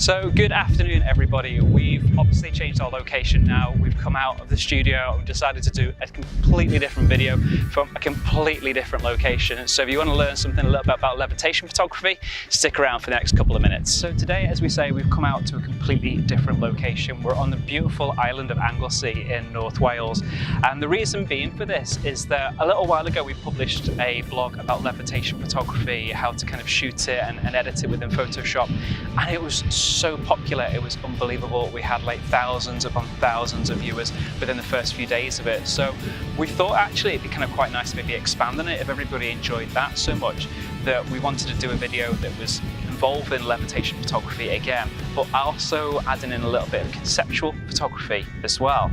So good afternoon everybody. We've obviously changed our location now. We've come out of the studio and decided to do a completely different video from a completely different location. So if you want to learn something a little bit about levitation photography, stick around for the next couple of minutes. So today, as we say, we've come out to a completely different location. We're on the beautiful island of Anglesey in North Wales. And the reason being for this is that a little while ago we published a blog about levitation photography, how to kind of shoot it and edit it within Photoshop. And it was so popular, it was unbelievable. We had like thousands upon thousands of viewers within the first few days of it. So we thought actually it'd be kind of quite nice to maybe expand on it if everybody enjoyed that so much that we wanted to do a video that was involved in levitation photography again, but also adding in a little bit of conceptual photography as well.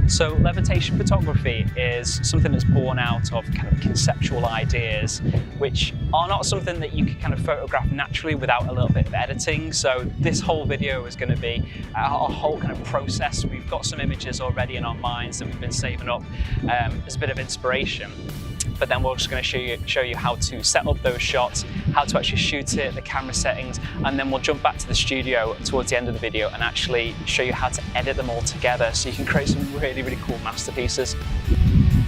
So levitation photography is something that's born out of kind of conceptual ideas, which are not something that you can kind of photograph naturally without a little bit of editing. So this whole video is going to be a whole kind of process. We've got some images already in our minds that we've been saving up as a bit of inspiration. But then we're just going to show you how to set up those shots, how to actually shoot it, the camera settings, and then we'll jump back to the studio towards the end of the video and actually show you how to edit them all together so you can create some really, really cool masterpieces.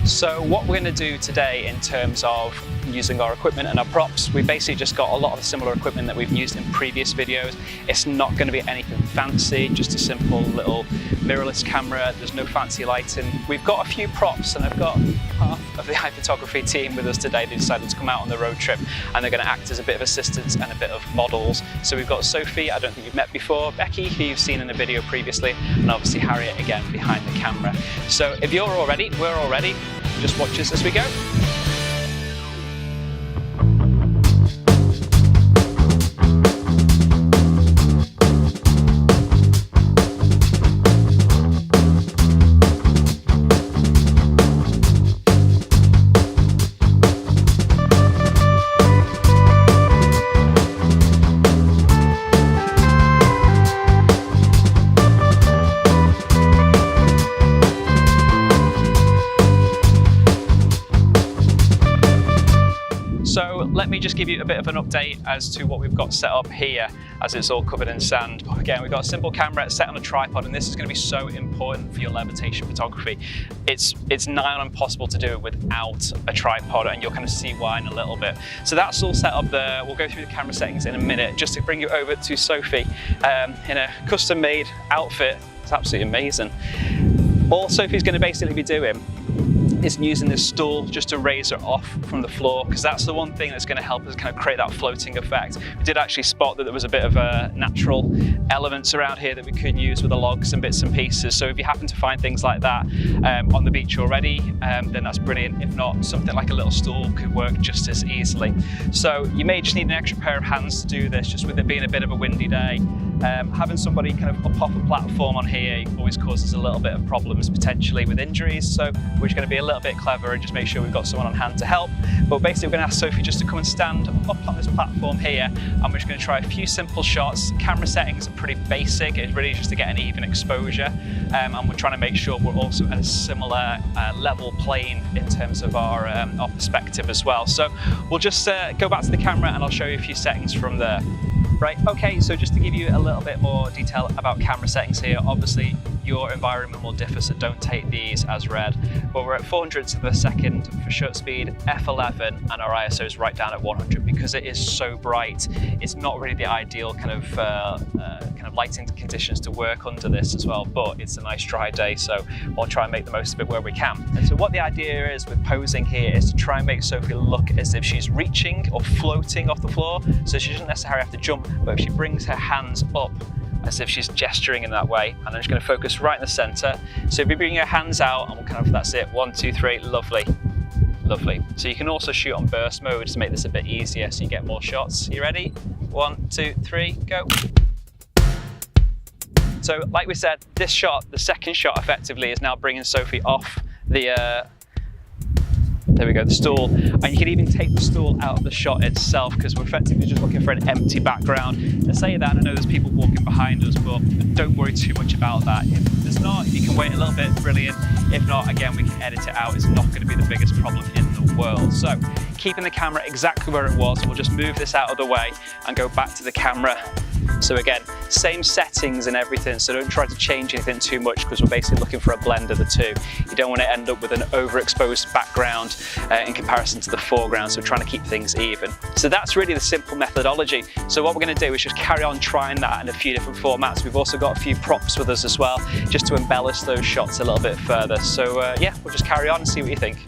So what we're going to do today in terms of using our equipment and our props, we basically just got a lot of similar equipment that we've used in previous videos. It's not going to be anything fancy, just a simple little mirrorless camera. There's no fancy lighting. We've got a few props and I've got half of the iPhotography team with us today. They decided to come out on the road trip and they're going to act as a bit of assistants and a bit of models. So we've got Sophie, I don't think you've met before, Becky, who you've seen in the video previously, and obviously Harriet again behind the camera. So if you're all ready, we're all ready. Just watch us as we go. So let me just give you a bit of an update as to what we've got set up here, as it's all covered in sand. Again, we've got a simple camera set on a tripod, and this is going to be so important for your levitation photography. It's nigh on impossible to do it without a tripod, and you'll kind of see why in a little bit. So that's all set up there. We'll go through the camera settings in a minute, just to bring you over to Sophie in a custom-made outfit. It's absolutely amazing. All Sophie's going to basically be doing is using this stool just to raise her off from the floor, because that's the one thing that's going to help us kind of create that floating effect. We did actually spot that there was a bit of natural elements around here that we could use with the logs and bits and pieces. So if you happen to find things like that on the beach already, then that's brilliant. If not, something like a little stool could work just as easily. So you may just need an extra pair of hands to do this, just with it being a bit of a windy day. Having somebody kind of up off a platform on here always causes a little bit of problems potentially with injuries, so we're just going to be a little bit clever and just make sure we've got someone on hand to help. But basically we're going to ask Sophie just to come and stand up on this platform here, and we're just going to try a few simple shots. Camera settings are pretty basic, it's really just to get an even exposure, and we're trying to make sure we're also at a similar level plane in terms of our perspective as well. So we'll just go back to the camera and I'll show you a few settings from there. Right, okay, so just to give you a little bit more detail about camera settings here, obviously your environment will differ, so don't take these as read. But we're at 400ths of a second for shutter speed, f11, and our ISO is right down at 100 because it is so bright. It's not really the ideal kind of lighting conditions to work under this as well, but it's a nice dry day, so we'll try and make the most of it where we can. And so what the idea is with posing here is to try and make Sophie look as if she's reaching or floating off the floor, so she doesn't necessarily have to jump, but if she brings her hands up as if she's gesturing in that way, and I'm just going to focus right in the center. So if you bring your hands out, and we'll kind of, that's it, 1, 2, 3, lovely. Lovely. So you can also shoot on burst mode to make this a bit easier so you get more shots. You ready? 1, 2, 3, go. So like we said, this shot, the second shot effectively, is now bringing Sophie off the there we go, the stool. And you can even take the stool out of the shot itself, because we're effectively just looking for an empty background. To say that, I know there's people walking behind us, but don't worry too much about that. If there's not, if you can wait a little bit, brilliant. If not, again, we can edit it out. It's not going to be the biggest problem in the world. So keeping the camera exactly where it was, we'll just move this out of the way and go back to the camera So again, same settings and everything, so don't try to change anything too much because we're basically looking for a blend of the two. You don't want to end up with an overexposed background in comparison to the foreground, so we're trying to keep things even. So that's really the simple methodology. So what we're going to do is just carry on trying that in a few different formats. We've also got a few props with us as well, just to embellish those shots a little bit further. So yeah, we'll just carry on and see what you think.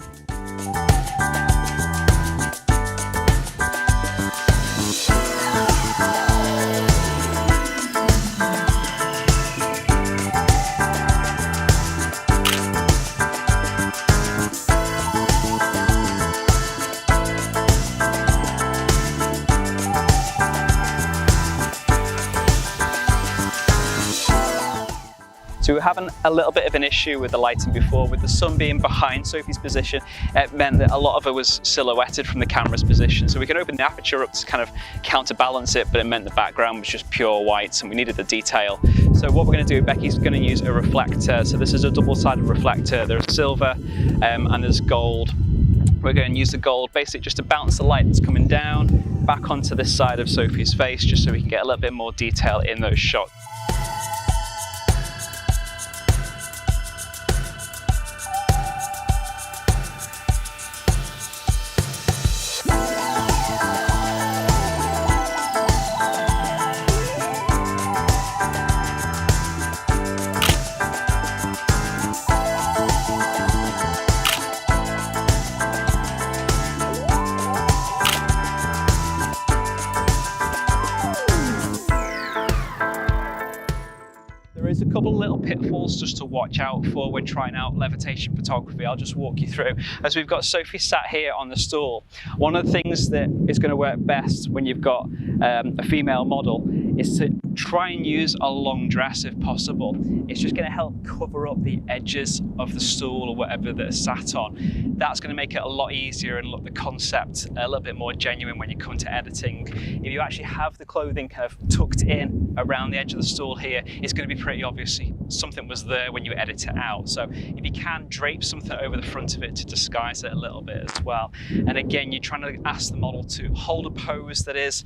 So we were having a little bit of an issue with the lighting before, with the sun being behind Sophie's position. It meant that a lot of her was silhouetted from the camera's position. So we can open the aperture up to kind of counterbalance it, but it meant the background was just pure white and we needed the detail. So what we're going to do, Becky's going to use a reflector. So this is a double-sided reflector. There's silver and there's gold. We're going to use the gold basically just to bounce the light that's coming down back onto this side of Sophie's face, just so we can get a little bit more detail in those shots. There's a couple little pitfalls just to watch out for when trying out levitation photography. I'll just walk you through. As we've got Sophie sat here on the stool, one of the things that is going to work best when you've got a female model is to try and use a long dress if possible. It's just going to help cover up the edges of the stool or whatever that it's sat on. That's going to make it a lot easier and look the concept a little bit more genuine when you come to editing. If you actually have the clothing kind of tucked in around the edge of the stool here, it's going to be pretty obvious something was there when you edit it out. So if you can drape something over the front of it to disguise it a little bit as well. And again, you're trying to ask the model to hold a pose that is,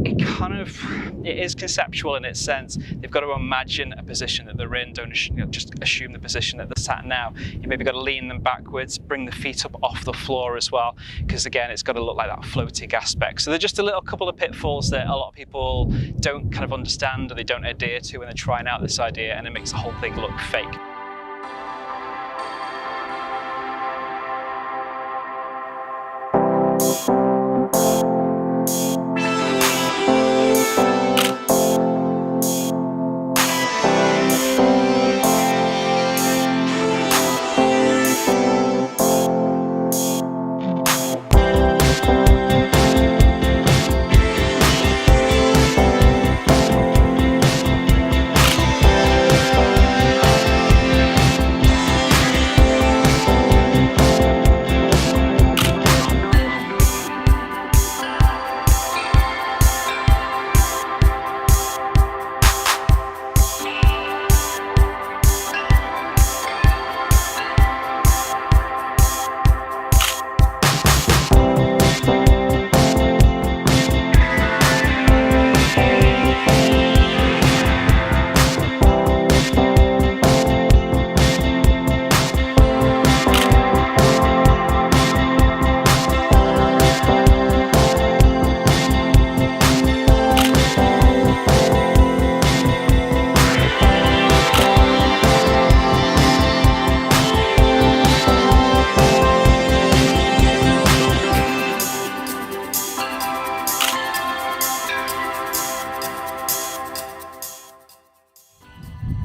it is conceptual in its sense. They've got to imagine a position that they're in. Don't just assume the position that they're sat now. You maybe got to lean them backwards, bring the feet up off the floor as well, because again, it's got to look like that floating aspect. So they're just a little couple of pitfalls that a lot of people don't kind of understand or they don't adhere to when they're trying out this idea, and it makes the whole thing look fake.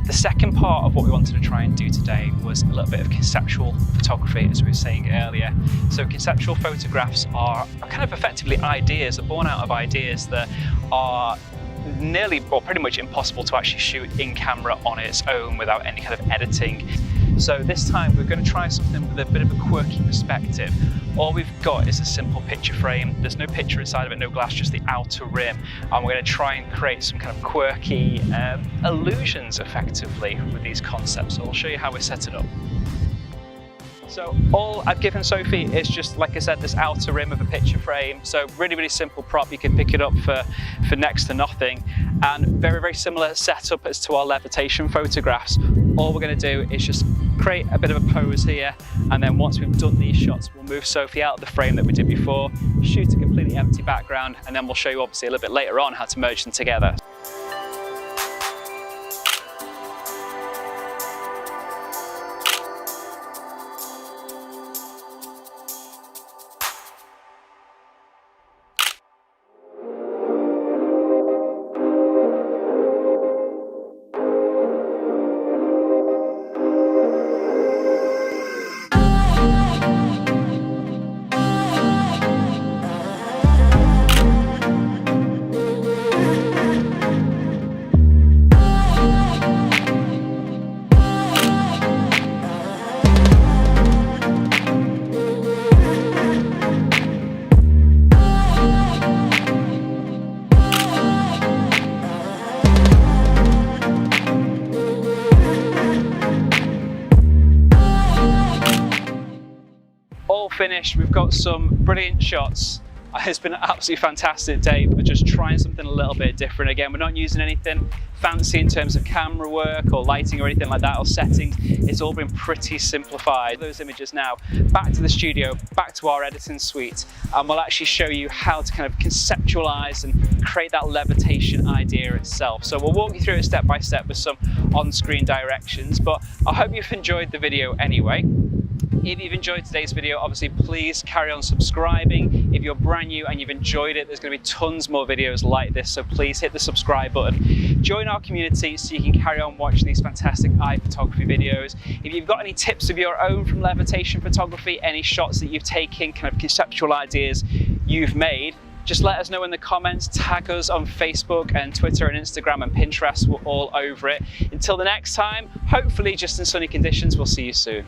The second part of what we wanted to try and do today was a little bit of conceptual photography, as we were saying earlier. So conceptual photographs are kind of effectively ideas, are born out of ideas that are nearly, or pretty much impossible to actually shoot in camera on its own without any kind of editing. So this time we're going to try something with a bit of a quirky perspective. All we've got is a simple picture frame. There's no picture inside of it, no glass, just the outer rim. And we're going to try and create some kind of quirky illusions effectively with these concepts. So I'll show you how we set it up. So all I've given Sophie is just, like I said, this outer rim of a picture frame. So really, really simple prop. You can pick it up for next to nothing. And very, very similar setup as to our levitation photographs. All we're going to do is just create a bit of a pose here. And then once we've done these shots, we'll move Sophie out of the frame that we did before, shoot a completely empty background, and then we'll show you obviously a little bit later on how to merge them together. All finished, we've got some brilliant shots. It's been an absolutely fantastic day. We're just trying something a little bit different. Again, we're not using anything fancy in terms of camera work or lighting or anything like that, or settings. It's all been pretty simplified. Those images now, back to the studio, back to our editing suite, and we'll actually show you how to kind of conceptualize and create that levitation idea itself. So we'll walk you through it step by step with some on-screen directions, but I hope you've enjoyed the video anyway. If you've enjoyed today's video, obviously please carry on subscribing. If you're brand new and you've enjoyed it, there's going to be tons more videos like this, so please hit the subscribe button. Join our community so you can carry on watching these fantastic eye photography videos. If you've got any tips of your own from levitation photography, any shots that you've taken, kind of conceptual ideas you've made, just let us know in the comments, tag us on Facebook and Twitter and Instagram and Pinterest. We're all over it. Until the next time, hopefully just in sunny conditions, we'll see you soon.